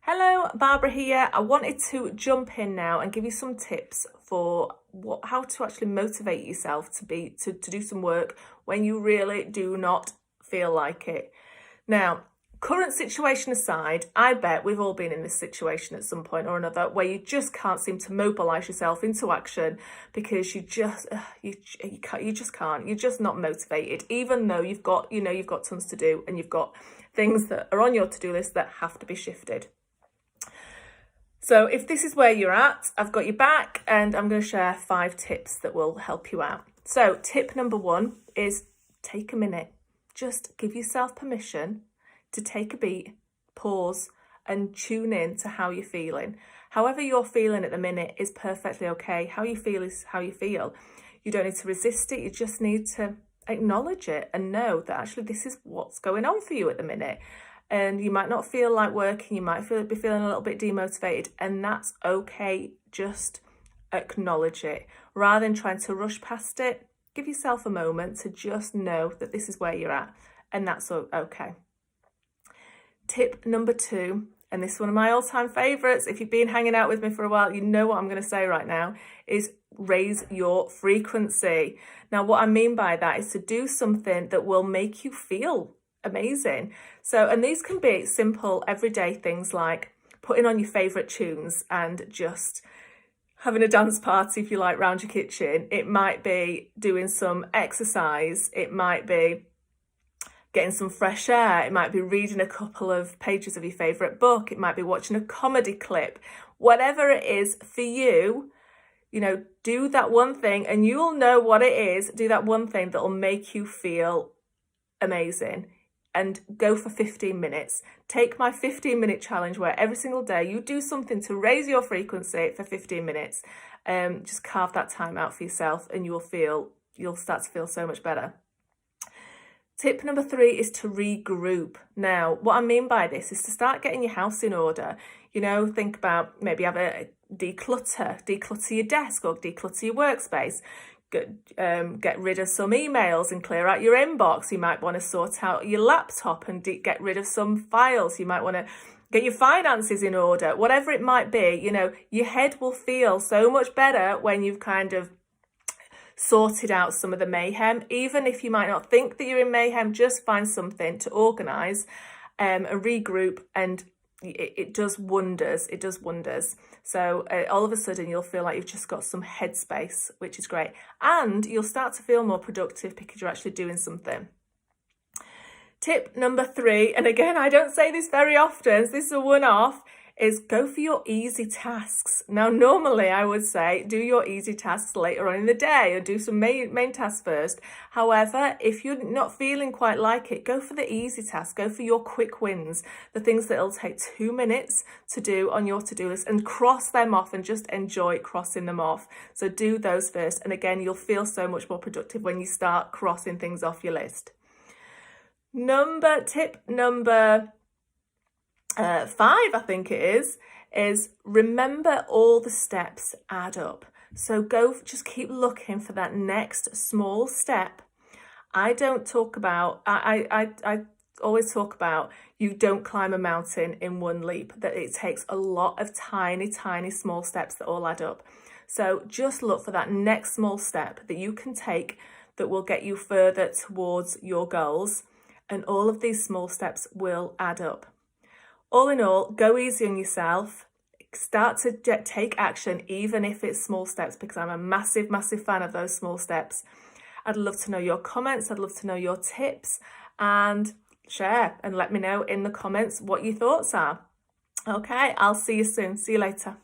Hello, Barbara here. I wanted to jump in now and give you some tips for how to actually motivate yourself to do some work when you really do not feel like it. Now, current situation aside, I bet we've all been in this situation at some point or another where you just can't seem to mobilize yourself into action because you just can't. You're just not motivated, even though you've got tons to do and you've got things that are on your to-do list that have to be shifted. So if this is where you're at, I've got your back and I'm going to share 5 tips that will help you out. So tip number 1 is take a minute. Just give yourself permission to take a beat, pause and tune in to how you're feeling. However you're feeling at the minute is perfectly okay. How you feel is how you feel. You don't need to resist it. You just need to acknowledge it and know that actually this is what's going on for you at the minute. And you might not feel like working, you might be feeling a little bit demotivated, and that's okay. Just acknowledge it. Rather than trying to rush past it, give yourself a moment to just know that this is where you're at, and that's okay. Tip number 2, and this is one of my all-time favourites. If you've been hanging out with me for a while, you know what I'm going to say right now, is raise your frequency. Now, what I mean by that is to do something that will make you feel amazing. So, and these can be simple everyday things like putting on your favourite tunes and just having a dance party, if you like, around your kitchen. It might be doing some exercise. It might be getting some fresh air. It might be reading a couple of pages of your favourite book. It might be watching a comedy clip. Whatever it is for you, do that one thing and you'll know what it is. Do that one thing that will make you feel amazing. And go for 15 minutes. Take my 15-minute challenge where every single day you do something to raise your frequency for 15 minutes. Just carve that time out for yourself and you'll start to feel so much better. Tip number 3 is to regroup. Now, what I mean by this is to start getting your house in order. Think about maybe have a declutter your desk or declutter your workspace. Get rid of some emails and clear out your inbox. You might want to sort out your laptop and get rid of some files. You might want to get your finances in order. Whatever it might be, your head will feel so much better when you've kind of sorted out some of the mayhem. Even if you might not think that you're in mayhem, just find something to organise and regroup, and it does wonders. It does wonders. So all of a sudden you'll feel like you've just got some headspace, which is great. And you'll start to feel more productive because you're actually doing something. Tip number 3, and again, I don't say this very often, so this is a one-off, is go for your easy tasks. Now, normally I would say do your easy tasks later on in the day or do some main tasks first. However, if you're not feeling quite like it, go for the easy tasks. Go for your quick wins, the things that will take 2 minutes to do on your to-do list, and cross them off and just enjoy crossing them off. So do those first. And again, you'll feel so much more productive when you start crossing things off your list. Tip number 5, I think it is remember all the steps add up. So just keep looking for that next small step. I always talk about you don't climb a mountain in one leap, that it takes a lot of tiny small steps that all add up. So just look for that next small step that you can take that will get you further towards your goals, and all of these small steps will add up. All in all, go easy on yourself. Start to take action, even if it's small steps, because I'm a massive fan of those small steps. I'd love to know your comments. I'd love to know your tips, and share and let me know in the comments what your thoughts are. Okay, I'll see you soon. See you later.